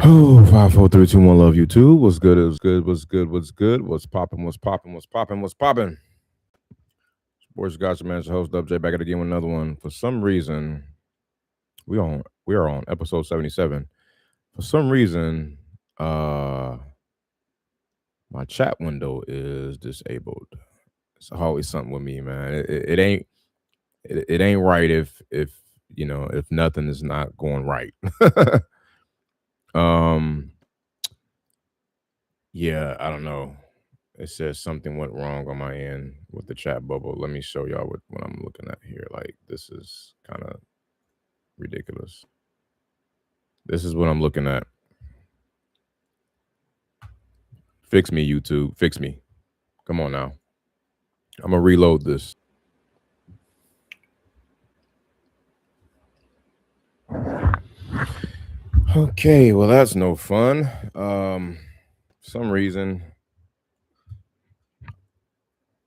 Oh, 5, 4, 3, 2, 1. Love you too. What's good? It was good. What's good? What's good? What's popping? What's popping? What's popping? What's popping? Sports Gotcha Manager host DubJ back at again with another one. For some reason, we are on episode 77. For some reason, my chat window is disabled. It's always something with me, man. It ain't right if if nothing is not going right. Yeah, I don't know. It says something went wrong on my end with the chat bubble. Let me show y'all what I'm looking at here. Like, this is kind of ridiculous. This is what I'm looking at. Fix me, YouTube. Fix me. Come on now. I'm going to reload this. Okay, well, that's no fun. For some reason,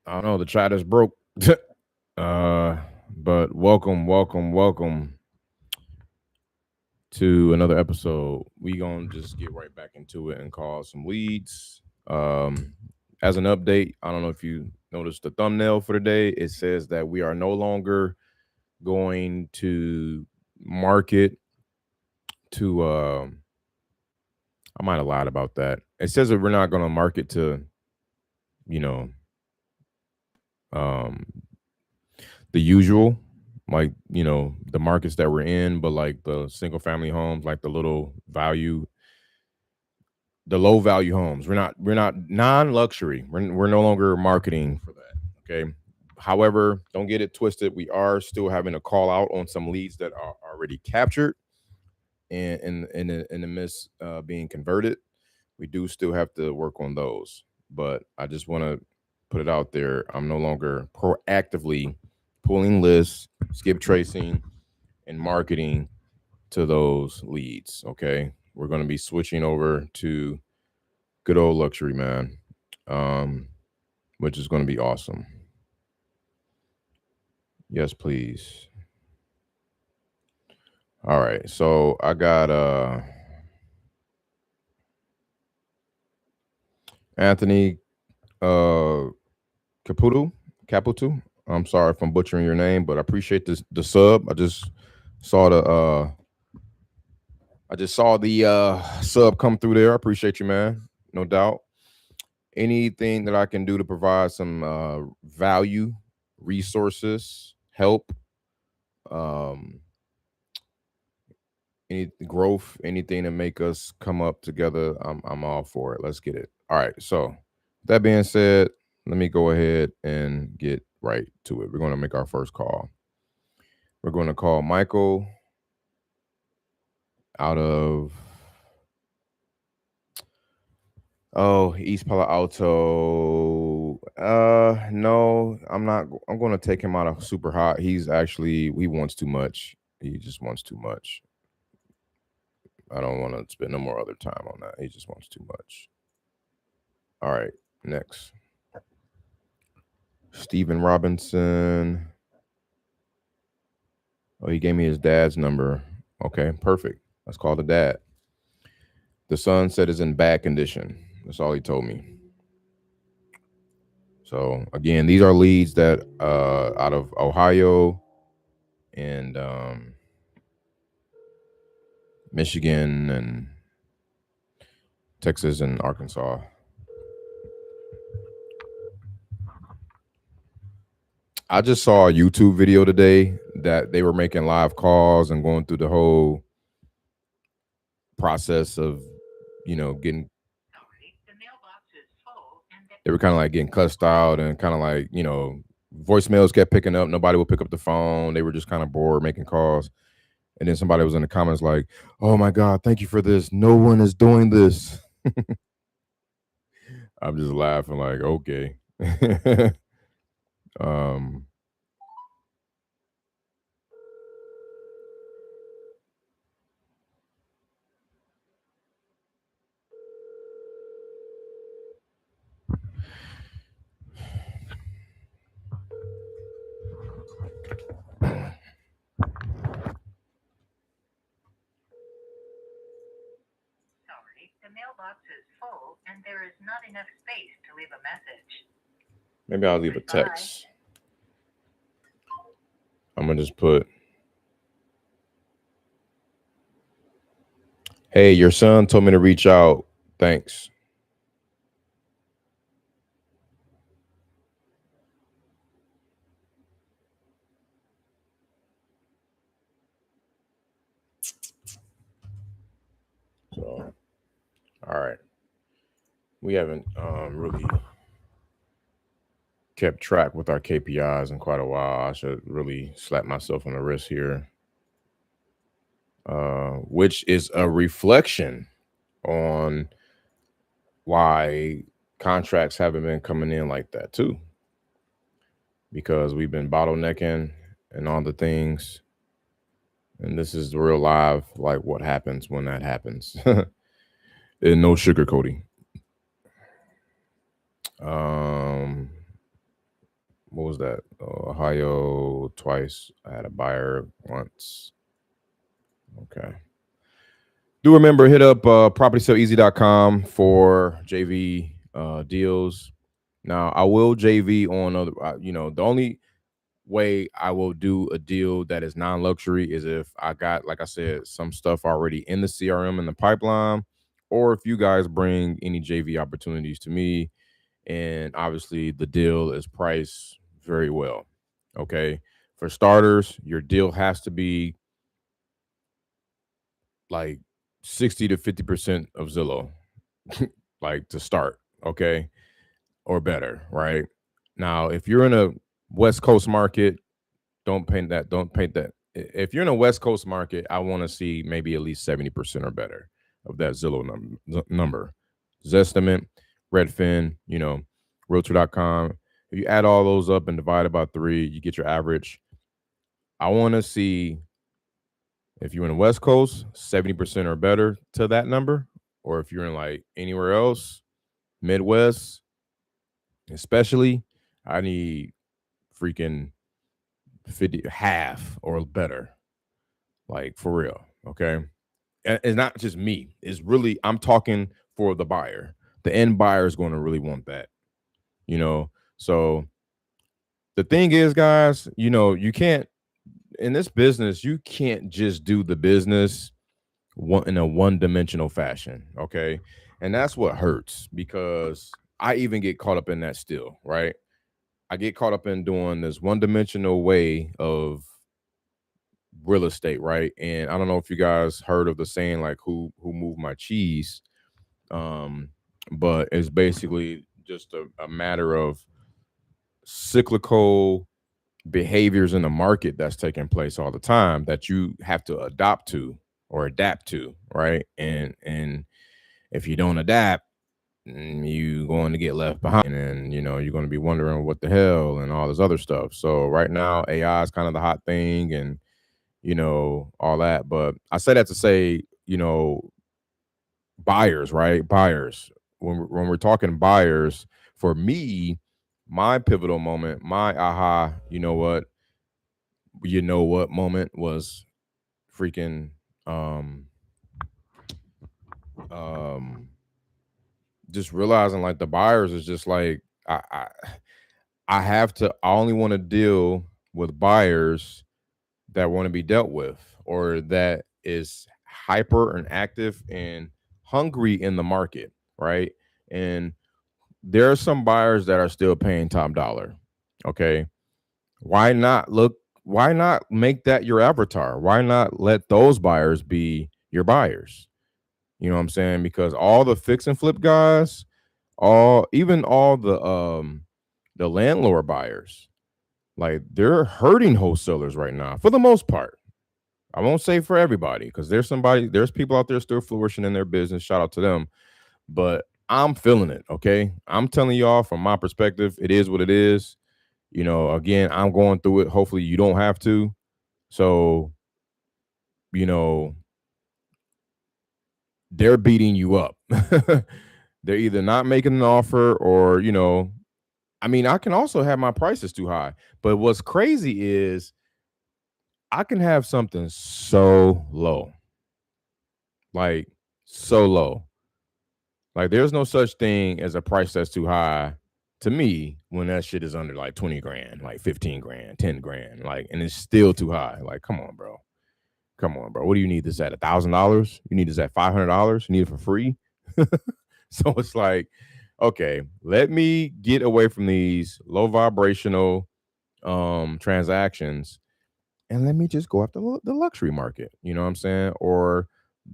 I don't know, the chat is broke. But welcome to another episode. We gonna just get right back into it and call some leads. As an update, I don't know if you noticed the thumbnail for today. It says that we are no longer going to market to I might have lied about that. It says that we're not going to market to the usual, like the markets that we're in, but like the single family homes, like the low value homes. We're not non-luxury. We're no longer marketing for that. Okay. However, don't get it twisted. We are still having a call out on some leads that are already captured and in the midst being converted. We do still have to work on those. But I just want to put it out there. I'm no longer proactively pulling lists, skip tracing, and marketing to those leads. Okay. We're going to be switching over to good old luxury, man, which is going to be awesome. Yes, please. All right. So I got Anthony Caputo. I'm sorry if I'm butchering your name, but I appreciate the sub. I just saw the sub come through there. I appreciate you, man. No doubt. Anything that I can do to provide some value, resources, help, any growth, anything to make us come up together, I'm all for it. Let's get it. All right. So that being said, let me go ahead and get right to it. We're going to make our first call. We're going to call Michael out of East Palo Alto. No, I'm not. I'm going to take him out of Super Hot. He wants too much. He just wants too much. I don't want to spend no more other time on that. He just wants too much. All right, next. Stephen Robinson. Oh, he gave me his dad's number. Okay, perfect. Let's call the dad. The son said it's in bad condition. That's all he told me. So again, these are leads that out of Ohio and Michigan and Texas and Arkansas. I just saw a YouTube video today that they were making live calls and going through the whole process of, getting. They were kind of like getting cussed out and kind of like, voicemails kept picking up. Nobody would pick up the phone. They were just kind of bored making calls. And then somebody was in the comments like, "Oh my God, thank you for this. No one is doing this." I'm just laughing like, okay. mailbox is full and there is not enough space to leave a message. Maybe I'll leave a Goodbye. text. I'm gonna just put, "Hey, your son told me to reach out. Thanks." So, all right. We haven't really kept track with our KPIs in quite a while. I should really slap myself on the wrist here, which is a reflection on why contracts haven't been coming in like that too, because we've been bottlenecking and all the things. And this is real live, like what happens when that happens. And no sugarcoating. Um, what was that? Ohio twice. I had a buyer once. Okay. Do remember, hit up propertysaleeasy.com for JV deals. Now, I will JV on other, the only way I will do a deal that is non-luxury is if I got, like I said, some stuff already in the CRM in the pipeline, or if you guys bring any JV opportunities to me, and obviously the deal is priced very well. Okay. For starters, your deal has to be like 60 to 50% of Zillow, like to start. Okay. Or better, right? Now, if you're in a West Coast market, don't paint that. If you're in a West Coast market, I want to see maybe at least 70% or better of that Zillow number. Zestimate, Redfin, Realtor.com. If you add all those up and divide it by 3, you get your average. I want to see, if you're in the West Coast, 70% or better to that number. Or if you're in like anywhere else, Midwest, especially, I need freaking 50, half or better. Like for real. Okay. And it's not just me. It's really, I'm talking for the buyer. The end buyer is going to really want that. So the thing is, guys, you can't, in this business, you can't just do the business in a one-dimensional fashion. Okay. And that's what hurts, because I even get caught up in that still, right? I get caught up in doing this one-dimensional way of real estate, right? And I don't know if you guys heard of the saying, like, who moved my cheese. But it's basically just a matter of cyclical behaviors in the market that's taking place all the time that you have to adopt to or adapt to, right? And if you don't adapt, you're going to get left behind, and you're going to be wondering what the hell and all this other stuff. So right now, AI is kind of the hot thing, and all that. But I say that to say, buyers, right? Buyers. When we're talking buyers, for me, my pivotal moment, my aha, moment was freaking um um just realizing, like, the buyers is just like, I only want to deal with buyers that want to be dealt with, or that is hyper and active and hungry in the market, right? And there are some buyers that are still paying top dollar. Okay. Why not make that your avatar? Why not let those buyers be your buyers? You know what I'm saying? Because all the fix and flip guys, even all the landlord buyers, like, they're hurting wholesalers right now for the most part. I won't say for everybody, because there's people out there still flourishing in their business. Shout out to them. But I'm feeling it. Okay. I'm telling y'all from my perspective, it is what it is. Again, I'm going through it. Hopefully you don't have to. So, you know, they're beating you up. They're either not making an offer, or, I mean, I can also have my prices too high. But what's crazy is I can have something so low, like so low, Like, there's no such thing as a price that's too high to me when that shit is under like 20 grand, like 15 grand, 10 grand, like, and it's still too high. Like, come on, bro. Come on, bro. What do you need this at? $1,000? You need this at $500? You need it for free? So it's like, okay, let me get away from these low vibrational transactions and let me just go after the luxury market. You know what I'm saying? Or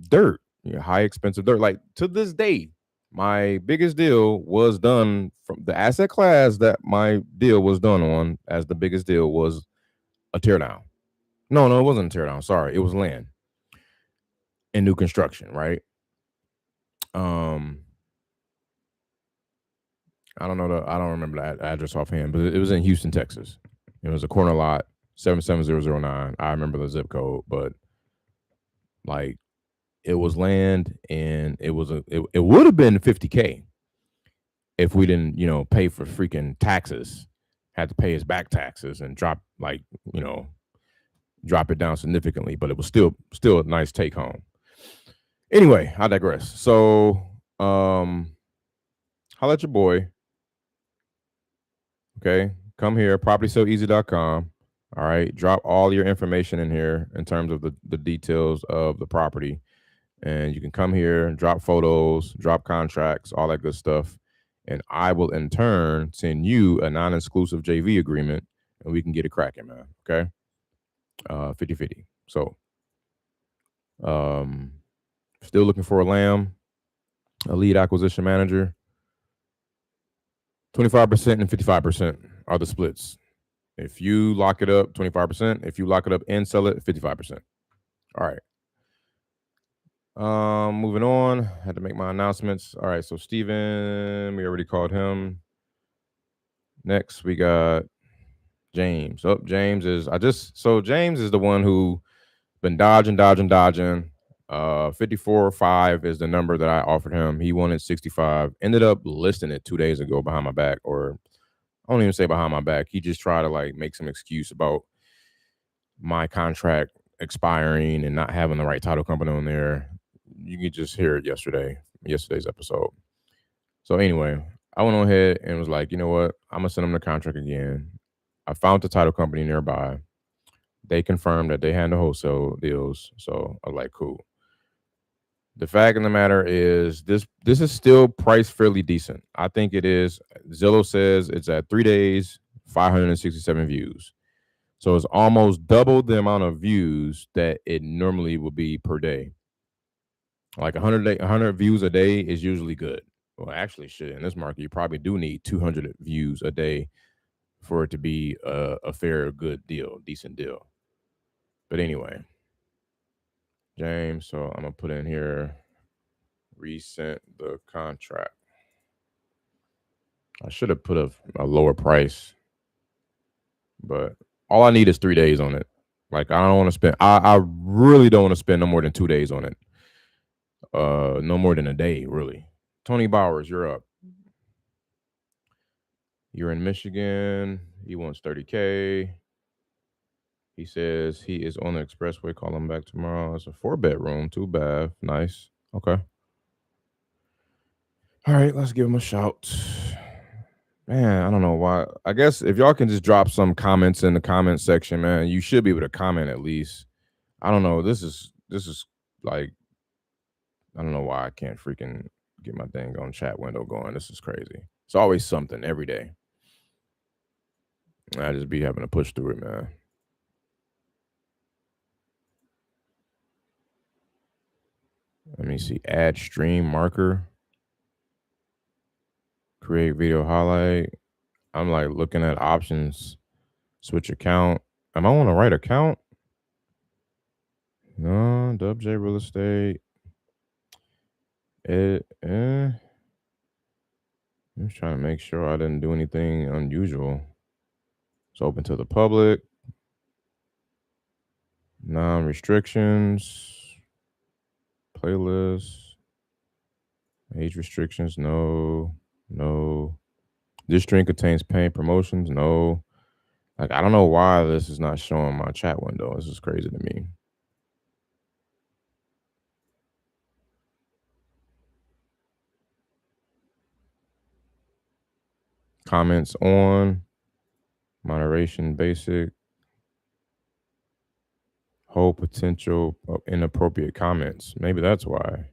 dirt, high expensive dirt. Like, to this day, my biggest deal was done from the asset class that my deal was done on as the biggest deal was a teardown. No, it wasn't a teardown. Sorry, it was land and new construction, right? Um, I don't remember that address offhand, but it was in Houston, Texas. It was a corner lot, 77009. I remember the zip code, but like, it was land, and it was it would have been 50K if we didn't, pay for freaking taxes. Had to pay his back taxes and drop, like, drop it down significantly, but it was still a nice take home. Anyway, I digress. So, holla at your boy. Okay, come here, propertysaleeasy.com. All right, drop all your information in here in terms of the details of the property. And you can come here, drop photos, drop contracts, all that good stuff. And I will in turn send you a non-exclusive JV agreement, and we can get it cracking, man. Okay. 50-50. So, um, still looking for a lead acquisition manager. 25% and 55% are the splits. If you lock it up, 25%. If you lock it up and sell it, 55%. All right. Moving on. Had to make my announcements. All right. So Steven, we already called him. Next, we got James. Oh, James is James is the one who been dodging. 54.5 is the number that I offered him. He wanted 65. Ended up listing it 2 days ago behind my back, or I don't even say behind my back. He just tried to like make some excuse about my contract expiring and not having the right title company on there. You could just hear it yesterday's episode. So anyway, I went on ahead and was like, you know what? I'm gonna send them the contract again. I found the title company nearby. They confirmed that they handle wholesale deals. So I was like, cool. The fact of the matter is this is still priced fairly decent. I think it is. Zillow says it's at 3 days, 567 views. So it's almost double the amount of views that it normally would be per day. Like 100 views a day is usually good. Well, actually, shit, in this market, you probably do need 200 views a day for it to be a fair, good deal, decent deal. But anyway, James, so I'm going to put in here, resent the contract. I should have put a lower price, but all I need is 3 days on it. Like, I don't want to spend, I really don't want to spend no more than 2 days on it. No more than a day, really. Tony Bowers, you're up. You're in Michigan. He wants 30K. He says he is on the expressway. Call him back tomorrow. It's a 4-bedroom, 2-bath. Nice. Okay. All right, let's give him a shout. Man, I don't know why. I guess if y'all can just drop some comments in the comment section, man, you should be able to comment at least. I don't know. This is like, I don't know why I can't freaking get my dang on chat window going. This is crazy. It's always something every day. I just be having to push through it, man. Let me see. Add stream marker. Create video highlight. I'm like looking at options. Switch account. Am I on the right account? No, DubJ Real Estate. I'm just trying to make sure I didn't do anything unusual. It's open to the public. Non-restrictions. Playlist. Age restrictions. No. This stream contains paid promotions. No. Like, I don't know why this is not showing my chat window. This is crazy to me. Comments on. Moderation basic. Whole potential of inappropriate comments. Maybe that's why.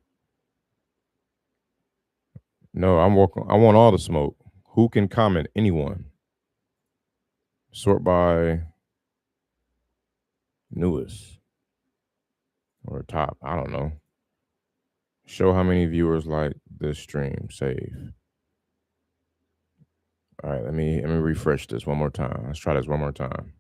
No, I want all the smoke. Who can comment? Anyone. Sort by newest or top. I don't know. Show how many viewers like this stream. Save. All right, let me refresh this one more time. Let's try this one more time.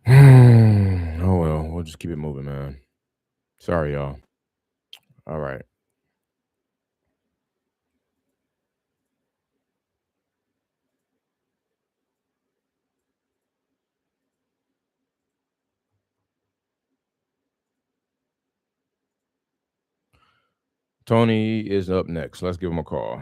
Oh well, we'll just keep it moving, man. Sorry, y'all. All right. Tony is up next. Let's give him a call.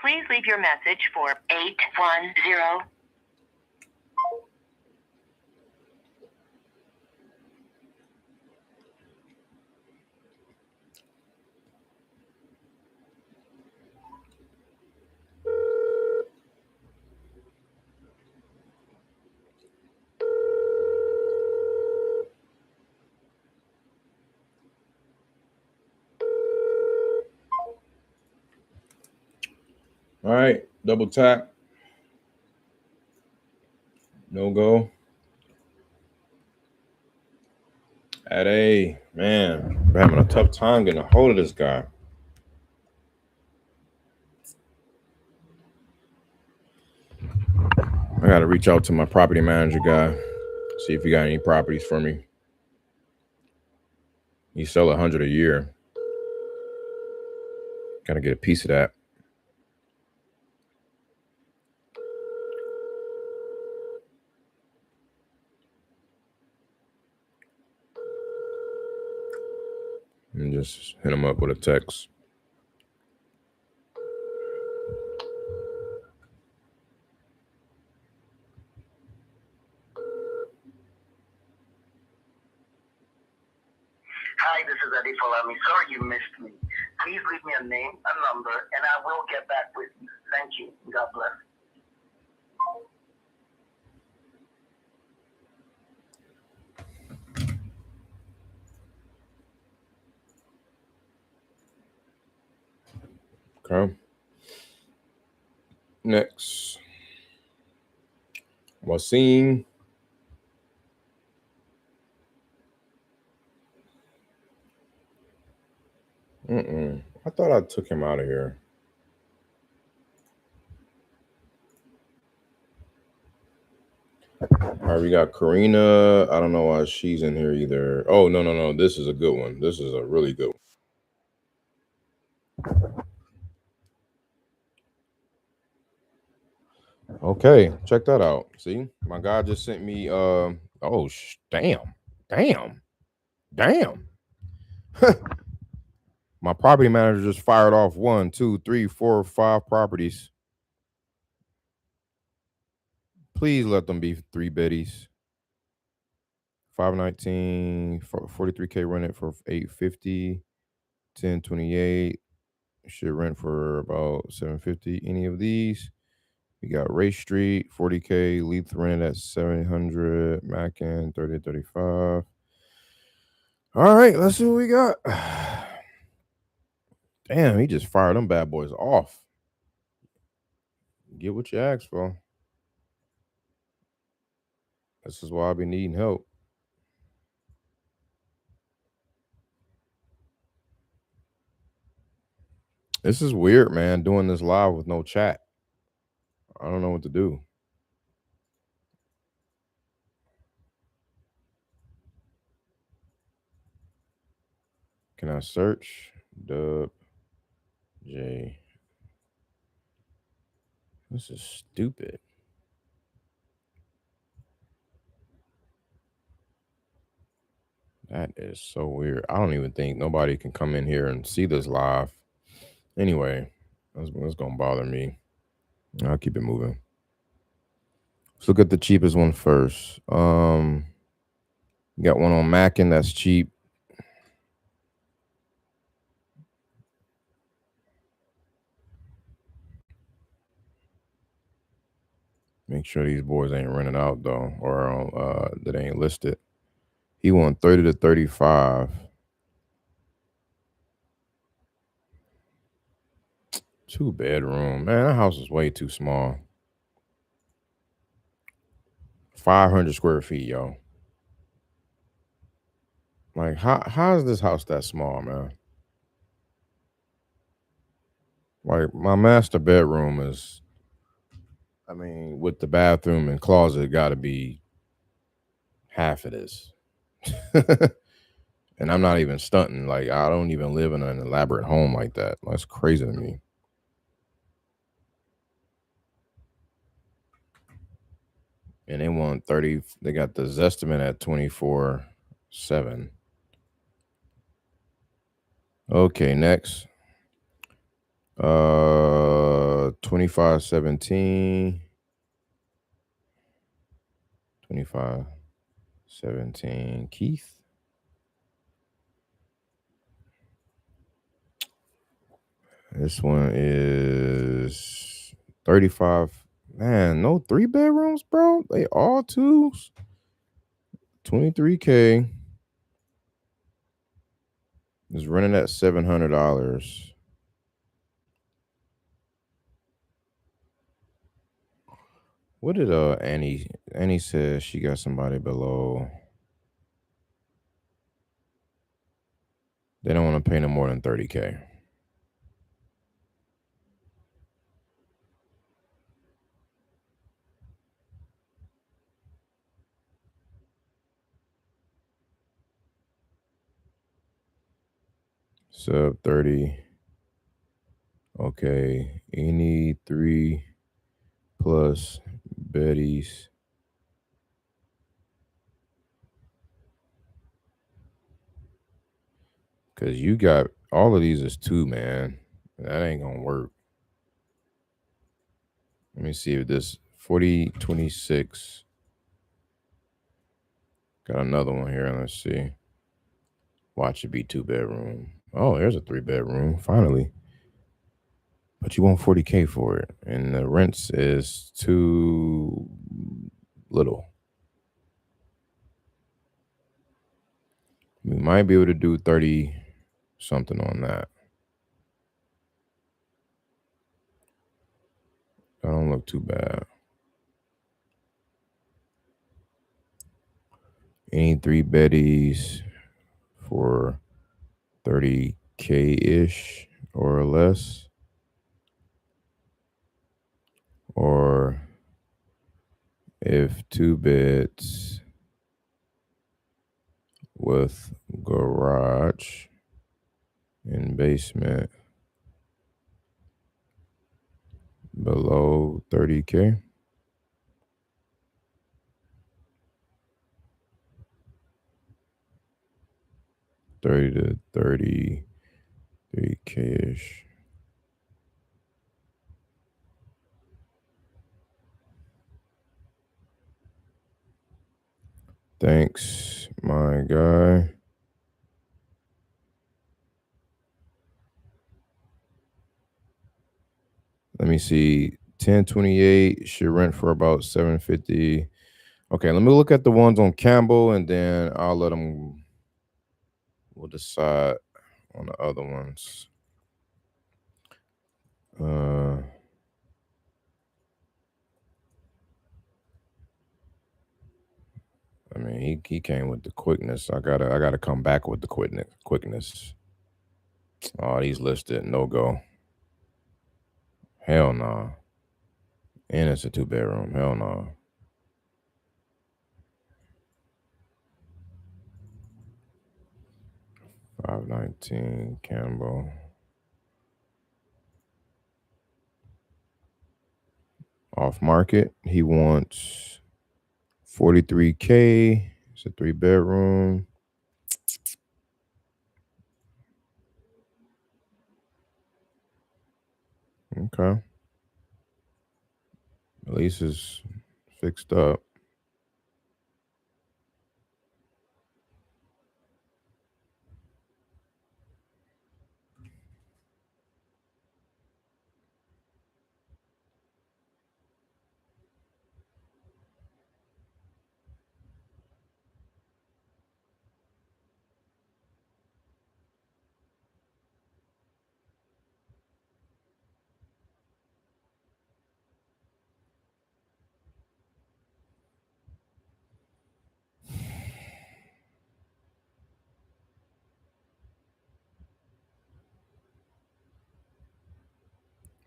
Please leave your message for 810. All right, double tap. No go. At A, man, we're having a tough time getting a hold of this guy. I got to reach out to my property manager guy, see if he got any properties for me. He sell 100 a year. Got to get a piece of that. And just hit him up with a text. Hi, this is Eddie Falami. Sorry you missed me. Please leave me a name, a number, and I will get back with you. Thank you. God bless. Okay. Next. Wasim. I thought I took him out of here. All right, we got Karina. I don't know why she's in here either. Oh, no. This is a good one. This is a really good one. Okay, check that out. See, my guy just sent me. Damn. My property manager just fired off 1, 2, 3, 4, 5 properties. Please let them be 3 biddies. 519, 43K rented for 850, 1028. Should rent for about 750. Any of these? We got Ray Street, 40K, Lead rented at 700, Mackin, 30 35. All right, let's see what we got. Damn, he just fired them bad boys off. Get what you asked for. This is why I be needing help. This is weird, man, doing this live with no chat. I don't know what to do. Can I search DubJ? This is stupid. That is so weird. I don't even think nobody can come in here and see this live. Anyway, that's gonna bother me. I'll keep it moving. Let's look at the cheapest one first. You got one on Mackin that's cheap. Make sure these boys ain't running out though, or that ain't listed. He won 30 to 35. Two bedroom. Man, that house is way too small. 500 square feet, yo. Like, how is this house that small, man? Like, my master bedroom is, I mean, with the bathroom and closet, got to be half of this. And I'm not even stunting. Like, I don't even live in an elaborate home like that. That's crazy to me. And they want 30. They got the Zestimate at 24/7. Okay, next. 2517. 2517. Keith. This one is 35. Man, no 3 bedrooms, bro. They all 2s. 23K. Is running at $700. What did Annie says she got somebody below. They don't want to pay no more than 30K. Sub 30. Okay. Any 3 plus Betty's. Cause you got all of these is 2, man. That ain't gonna work. Let me see if this 4026. Got another one here. Let's see. Watch it be 2 bedroom. Oh, there's a 3 bedroom. Finally. But you want 40K for it. And the rents is too little. We might be able to do 30 something on that. That don't look too bad. Any 3 beddies for 30K-ish or less. Or if 2 beds with garage and basement below 30K. $30 to $33K-ish. Thanks, my guy. Let me see. 1028 should rent for about $750. Okay, let me look at the ones on Campbell, and then I'll let them. We'll decide on the other ones. I mean, he came with the quickness. I gotta come back with the quickness. Oh, he's listed. No go. Hell no. And it's a 2-bedroom. Hell no. $519 Campbell. Off market. He wants $43K. It's a 3-bedroom. Okay. Lease is fixed up.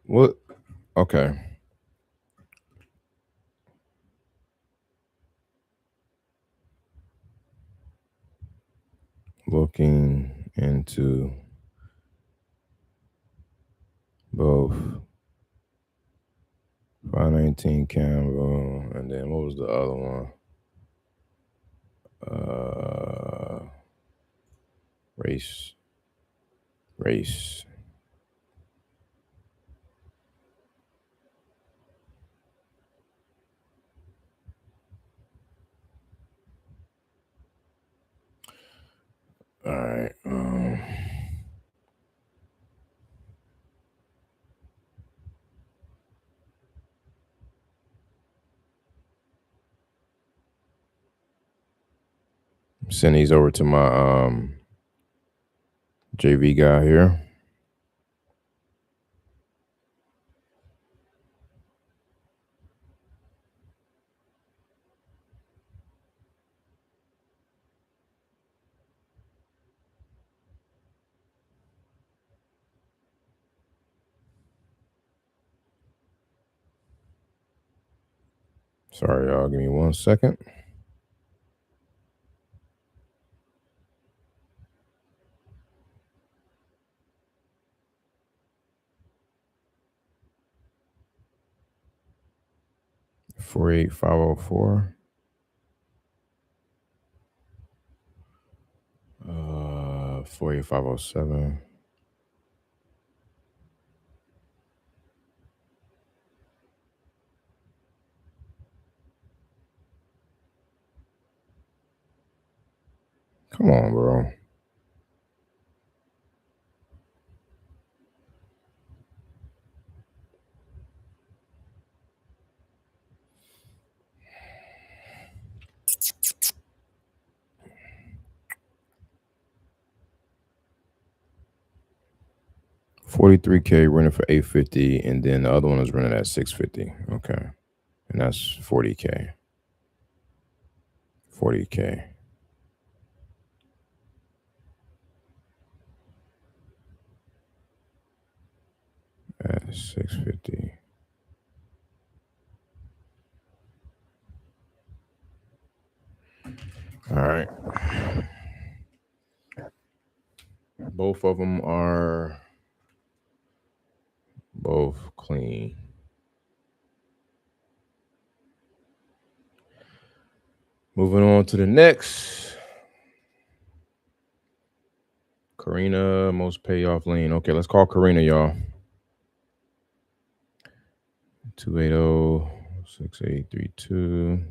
What? Okay. Looking into both 519 Campbell, and then what was the other one? Race. All right. Send these over to my JV guy here. Sorry, y'all. Give me 1 second. $48,504. 48,507. Come on, bro. $43K rented for $850, and then the other one is rented at $650. Okay, and that's $40K. $40K. At $650. All right. Both of them are both clean. Moving on to the next. Karina, most payoff lien. Okay, let's call Karina, y'all. 280-6832.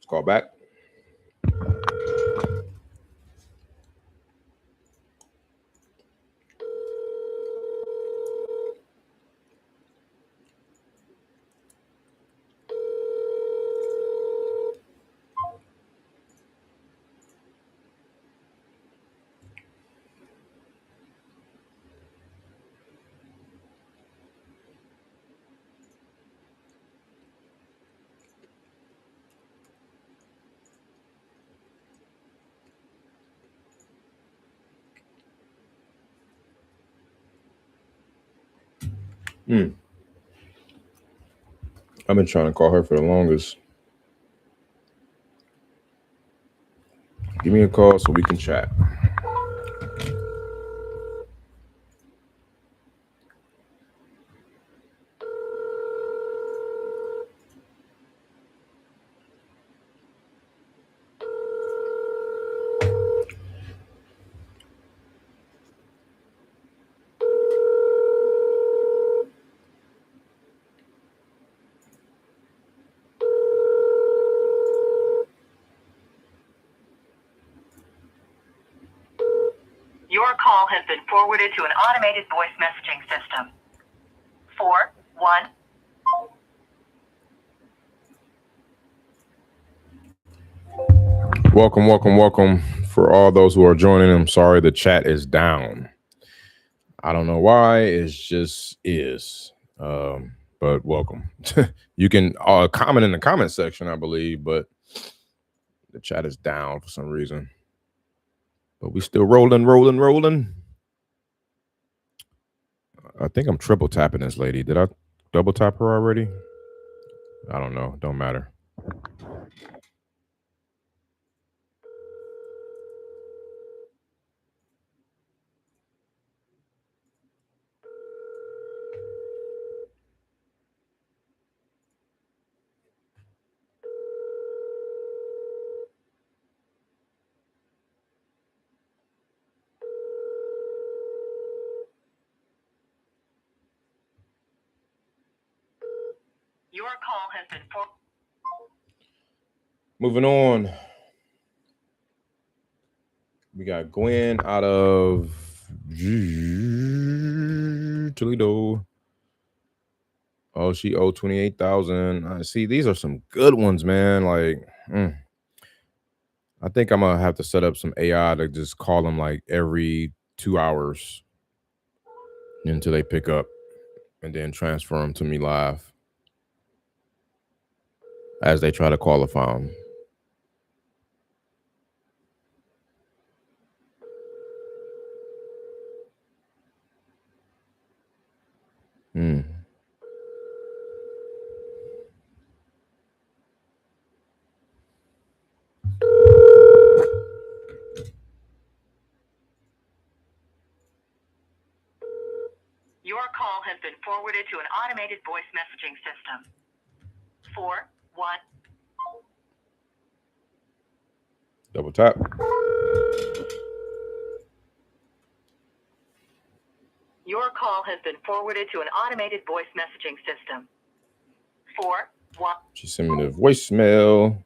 call back. I've been trying to call her for the longest. Give me a call so we can chat. Your call has been forwarded to an automated voice messaging system. 41. Welcome. For all those who are joining, I'm sorry the chat is down. I don't know why. It just is. But welcome. You can comment in the comment section, I believe, but the chat is down for some reason. But we still rolling. I think I'm triple tapping this lady. Did I double tap her already? I don't know. Don't matter. Your call has been forwarded. Moving on. We got Gwen out of Toledo. Oh, she owed 28,000. I see. These are some good ones, man. Like, I think I'm gonna have to set up some AI to just call them like every 2 hours until they pick up, and then transfer them to me live as they try to qualify them. Your call has been forwarded to an automated voice messaging system. 41. Double tap. Your call has been forwarded to an automated voice messaging system. 41. She sent me the voicemail.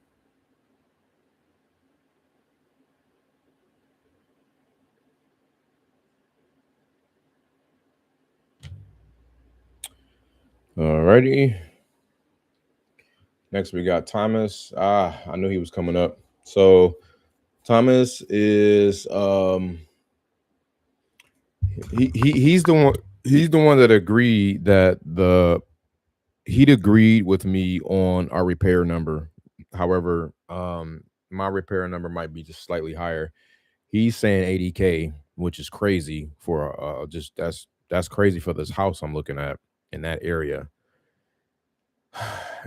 Alrighty. Next we got Thomas. I knew he was coming up. So Thomas is he's the one that agreed that he'd agreed with me on our repair number. However, my repair number might be just slightly higher. He's saying 80K, which is crazy for just that's crazy for this house I'm looking at in that area.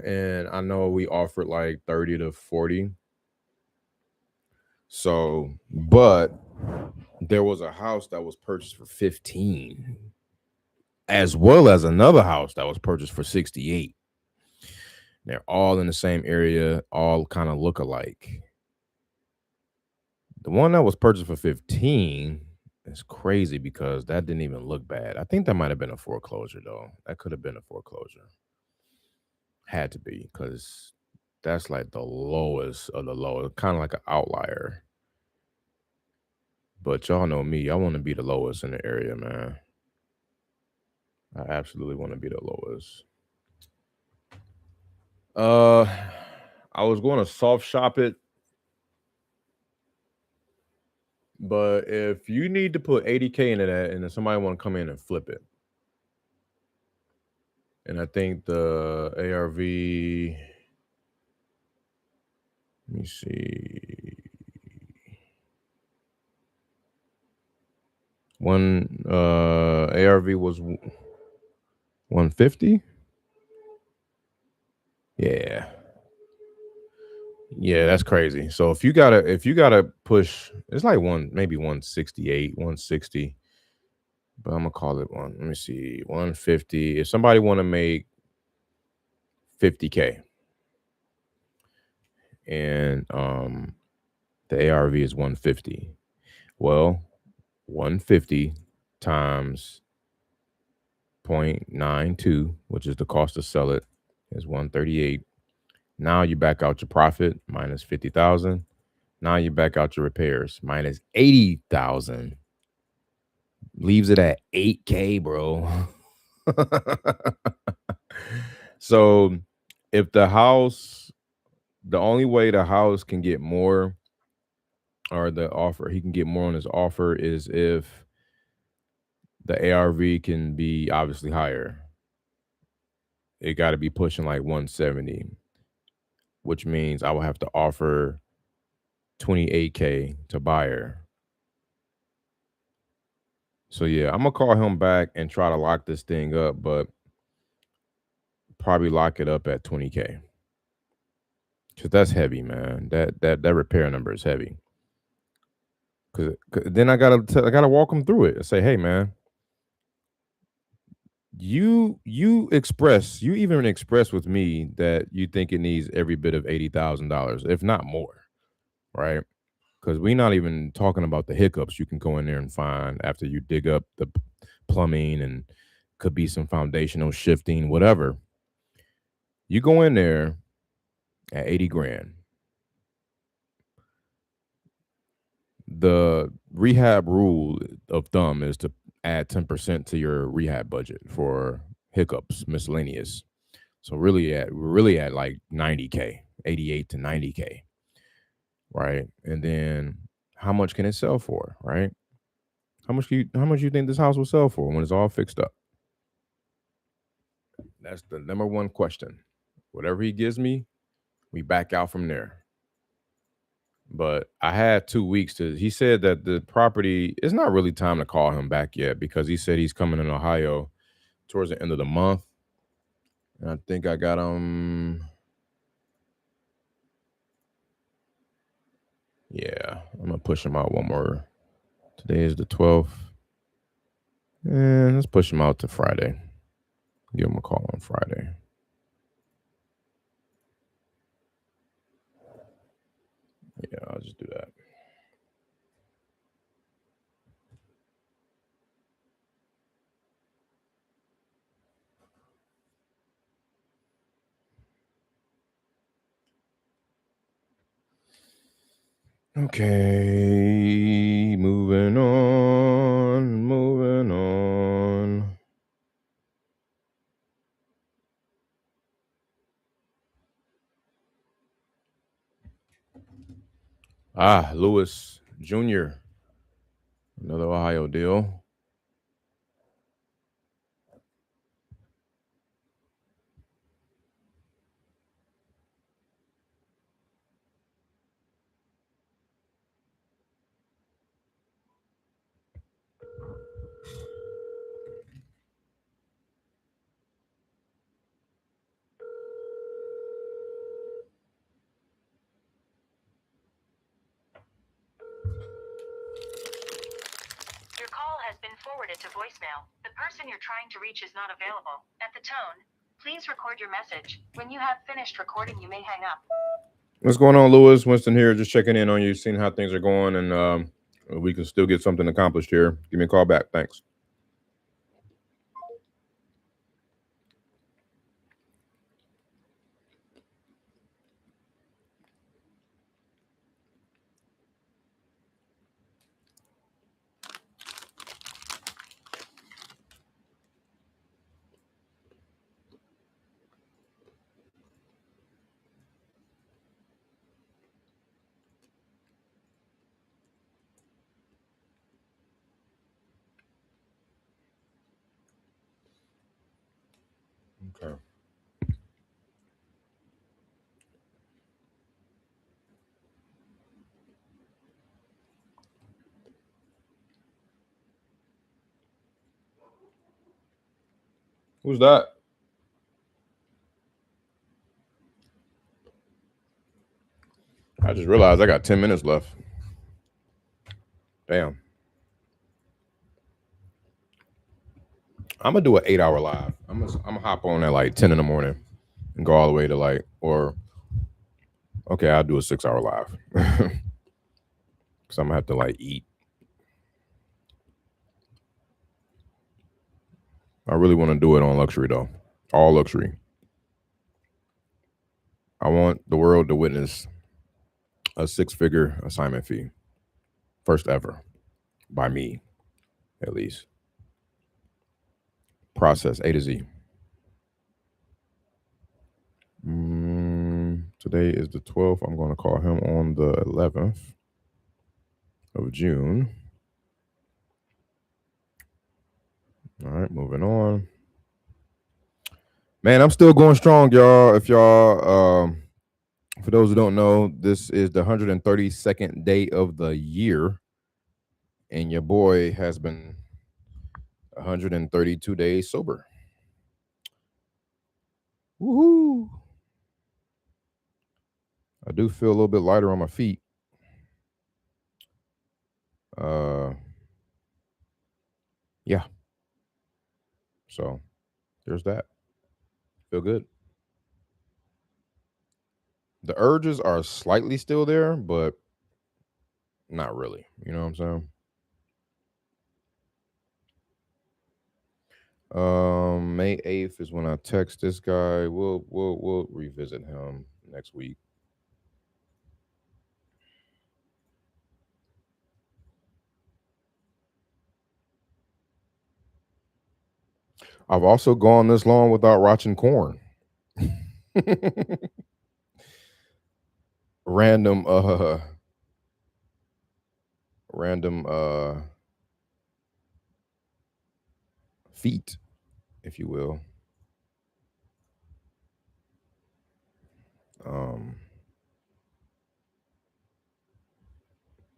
And I know we offered like 30 to 40. So, but there was a house that was purchased for 15, as well as another house that was purchased for 68. They're all in the same area, all kind of look alike. The one that was purchased for 15 is crazy because that didn't even look bad. I think that might have been a foreclosure though. That could have been a foreclosure. Had to be, because that's like the lowest of the low, kind of like an outlier. But y'all know me, I want to be the lowest in the area, man. I absolutely want to be the lowest. I was going to soft shop it, but if you need to put 80K into that, and then somebody want to come in and flip it, and I think the ARV, let me see, one ARV was 150. Yeah. Yeah, that's crazy. So if you gotta push, it's like maybe 168, 160. But I'm gonna call it one. Let me see, 150. If somebody want to make 50K, and the ARV is 150. Well, 150 times 0.92, which is the cost to sell it, is 138. Now you back out your profit minus 50,000. Now you back out your repairs minus 80,000. Leaves it at 8K, bro. So if the only way the house can get more, or the offer, he can get more on his offer, is if the ARV can be obviously higher. It got to be pushing like 170, which means I will have to offer 28K to buyer. So yeah, I'm gonna call him back and try to lock this thing up, but probably lock it up at 20K. Cause that's heavy, man. That repair number is heavy. Cause then I gotta walk him through it and say, hey, man, you even express with me that you think it needs every bit of $80,000, if not more, right? Because we're not even talking about the hiccups you can go in there and find after you dig up the plumbing, and could be some foundational shifting, whatever. You go in there at 80 grand. The rehab rule of thumb is to add 10% to your rehab budget for hiccups, miscellaneous. So we're really at like 90K, 88 to 90K, right? And then how much can it sell for, right? How much you think this house will sell for when it's all fixed up? That's the number one question. Whatever he gives me, we back out from there. But I had 2 weeks he said that the property, it's not really time to call him back yet, because he said he's coming in Ohio towards the end of the month. And I think I got yeah, I'm gonna push him out one more. Today is the 12th. And let's push him out to Friday. Give him a call on Friday. Yeah, I'll just do that. Okay, moving on. Lewis Jr., another Ohio deal. Your call has been forwarded to voicemail. The person you're trying to reach is not available. At the tone, please record your message. When you have finished recording, you may hang up. What's going on, Lewis? Winston here, just checking in on you, seeing how things are going, and we can still get something accomplished here. Give me a call back. Thanks. Okay. Who's that? I just realized I got 10 minutes left. Damn. I'm gonna do an 8-hour live. I'm gonna hop on at like 10 in the morning and go all the way to like, or okay, I'll do a 6-hour live. Cause I'm gonna have to like eat. I really want to do it on luxury though. All luxury. I want the world to witness a 6-figure assignment fee. First ever. By me, at least. Process A to Z. Today is the 12th. I'm going to call him on the 11th of June. All right, moving on. Man, I'm still going strong, y'all. If y'all, for those who don't know, this is the 132nd day of the year. And your boy has been 132 days sober. Woohoo! I do feel a little bit lighter on my feet. Yeah. So there's that. Feel good. The urges are slightly still there, but not really. You know what I'm saying? May 8th is when I text this guy. We'll revisit him next week. I've also gone this long without watching corn. Random feet, if you will.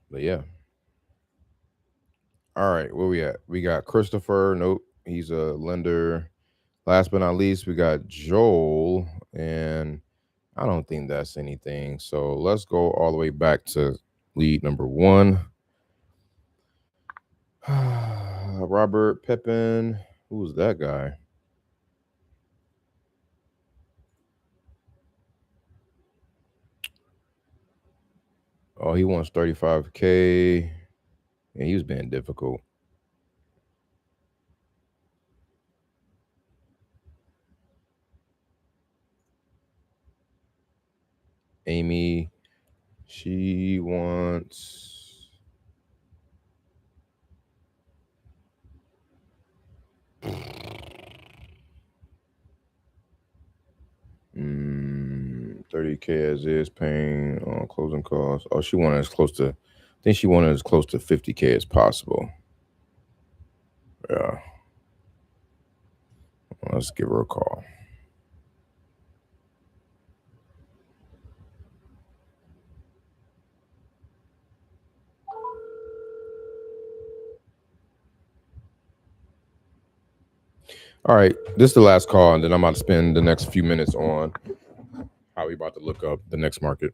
But yeah. All right, where we at? We got Christopher. Nope, he's a lender. Last but not least, we got Joel, and I don't think that's anything. So let's go all the way back to lead number 1. Robert Pippin. Who's that guy? Oh, he wants 35K. And he was being difficult. Amy, she wants 30K as is, paying on closing costs. Oh, she wanted as close to, I think she wanted as close to 50K as possible. Yeah. Let's give her a call. All right, this is the last call, and then I'm about to spend the next few minutes on how we about to look up the next market.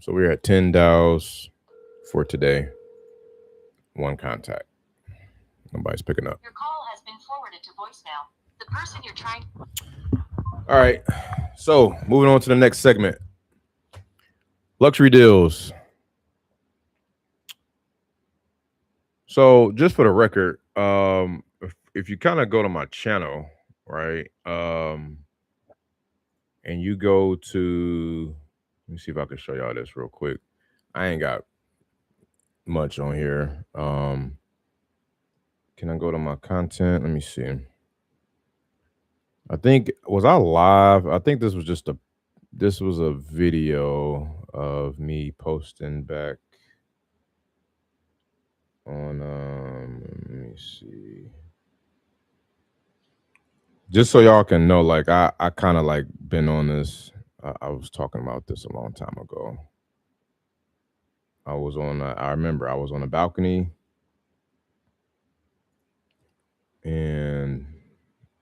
So we're at 10 DAOs for today. 1 contact. Nobody's picking up. Your call has been forwarded to voicemail. The person you're trying. All right. So moving on to the next segment. Luxury deals. So just for the record, if you kind of go to my channel, right, and you go to, let me see if I can show y'all this real quick. I ain't got much on here. Can I go to my content? Let me see. I think, was I live? I think this was a video. of me posting back on let me see. Just so y'all can know, like I kind of like been on this. I was talking about this a long time ago. I remember I was on a balcony and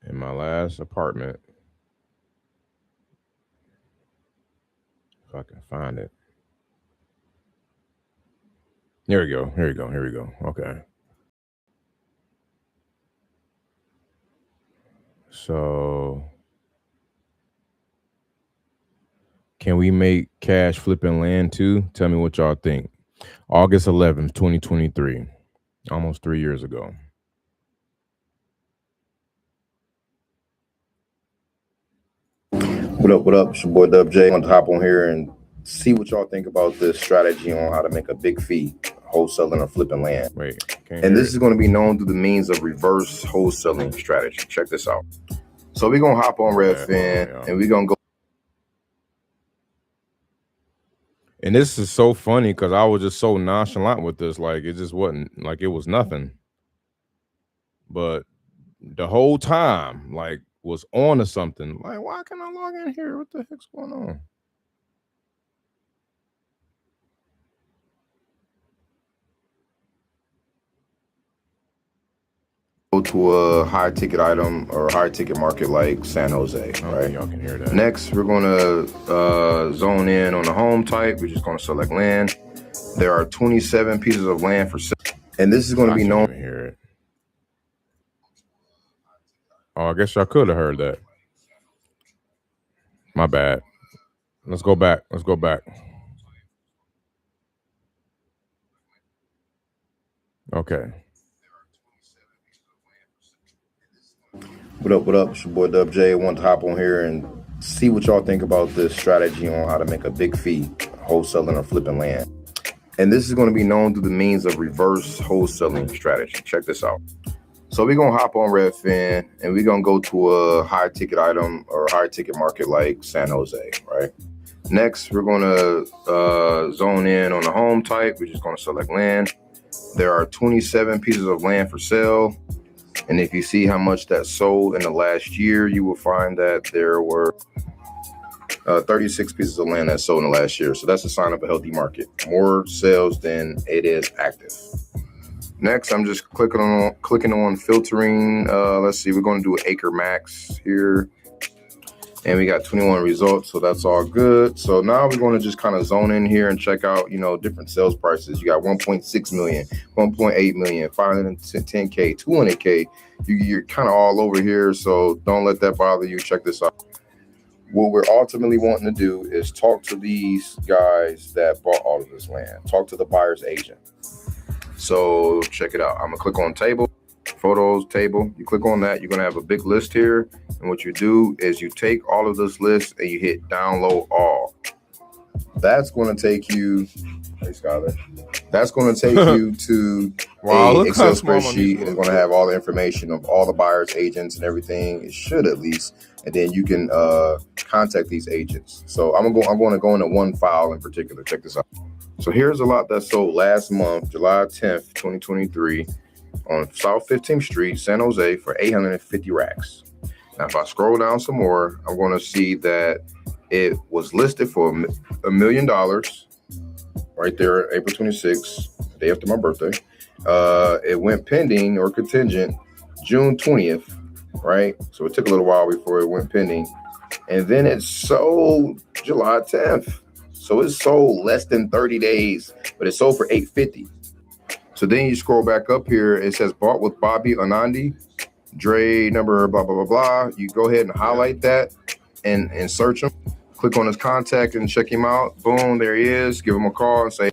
in my last apartment, if I can find it. Here we go. Okay. So, can we make cash flipping land too? Tell me what y'all think. August 11th, 2023. Almost 3 years ago. What up? It's your boy DubJ. I want to hop on here and see what y'all think about this strategy on how to make a big fee wholesaling or flipping land. And this is going to be known through the means of reverse wholesaling strategy. Check this out. So we're going to hop on Redfin and we're going to go. And this is so funny because I was just so nonchalant with this. Like, it just wasn't, like, it was nothing. But the whole time, like, was on to something. Like, why can't I log in here? What the heck's going on? Go to a high ticket item or high ticket market like San Jose, right? Y'all can hear that. Next, we're going to zone in on the home type. We're just going to select land. There are 27 pieces of land for sale. And this is going to be known. Hear it. Oh, I guess y'all could have heard that. My bad. Let's go back. Okay. What up? It's your boy DubJ. I want to hop on here and see what y'all think about this strategy on how to make a big fee wholesaling or flipping land. And this is going to be known through the means of reverse wholesaling strategy. Check this out. So we're going to hop on Redfin and we're going to go to a high ticket item or high ticket market like San Jose, right? Next, we're going to zone in on the home type. We're just going to select land. There are 27 pieces of land for sale. And if you see how much that sold in the last year, you will find that there were 36 pieces of land that sold in the last year. So that's a sign of a healthy market. More sales than it is active. Next, I'm just clicking on filtering. Let's see, we're going to do acre max here. And we got 21 results, so that's all good. So now we're going to just kind of zone in here and check out, different sales prices. You got 1.6 million, 1.8 million, 510K, 200K. You're kind of all over here, so don't let that bother you. Check this out. What we're ultimately wanting to do is talk to these guys that bought all of this land. Talk to the buyer's agent. So check it out. I'm going to click on table. Photos table. You click on that, you're going to have a big list here, and what you do is you take all of this list and you hit download all. That's going to take you that's going to take you to a Excel spreadsheet, and it's going to have all the information of all the buyers, agents, and everything. It should, at least, and then you can contact these agents. So I'm going to go into one file in particular. Check this out. So here's a lot that sold last month, July 10th, 2023. On South 15th Street, San Jose, for 850 racks. Now, if I scroll down some more, I'm going to see that it was listed for $1 million right there, April 26th, day after my birthday. It went pending or contingent June 20th, right? So it took a little while before it went pending. And then it sold July 10th. So it sold less than 30 days, but it sold for $850. So then you scroll back up here. It says bought with Bobby Anandi, Dre number blah, blah, blah, blah. You go ahead and highlight that and search him. Click on his contact and check him out. Boom, there he is. Give him a call and say,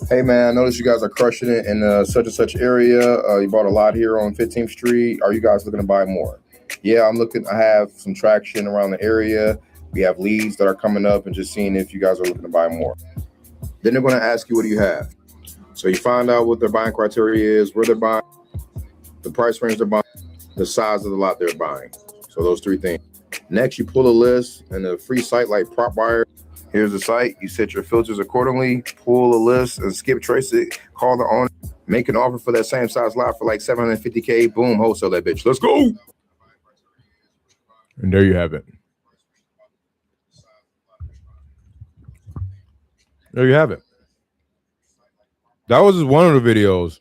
hey, man, I noticed you guys are crushing it in such and such area. You bought a lot here on 15th Street. Are you guys looking to buy more? Yeah, I'm looking. I have some traction around the area. We have leads that are coming up and just seeing if you guys are looking to buy more. Then they're going to ask you, what do you have? So you find out what their buying criteria is, where they're buying, the price range they're buying, the size of the lot they're buying. So those three things. Next, you pull a list and a free site like Prop Buyer. Here's the site. You set your filters accordingly, pull a list and skip trace it, call the owner, make an offer for that same size lot for like $750K. Boom, wholesale that bitch. Let's go. And there you have it. There you have it. That was just one of the videos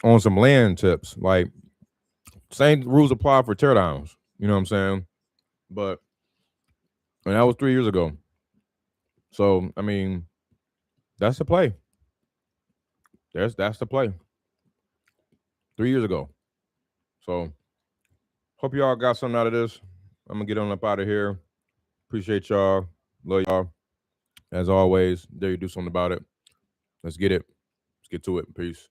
on some land tips. Like, same rules apply for teardowns. You know what I'm saying? But, and that was 3 years ago. So, I mean, that's the play. That's the play. 3 years ago. So, hope y'all got something out of this. I'm going to get on up out of here. Appreciate y'all. Love y'all. As always, dare you do something about it. Let's get it. Let's get to it. Peace.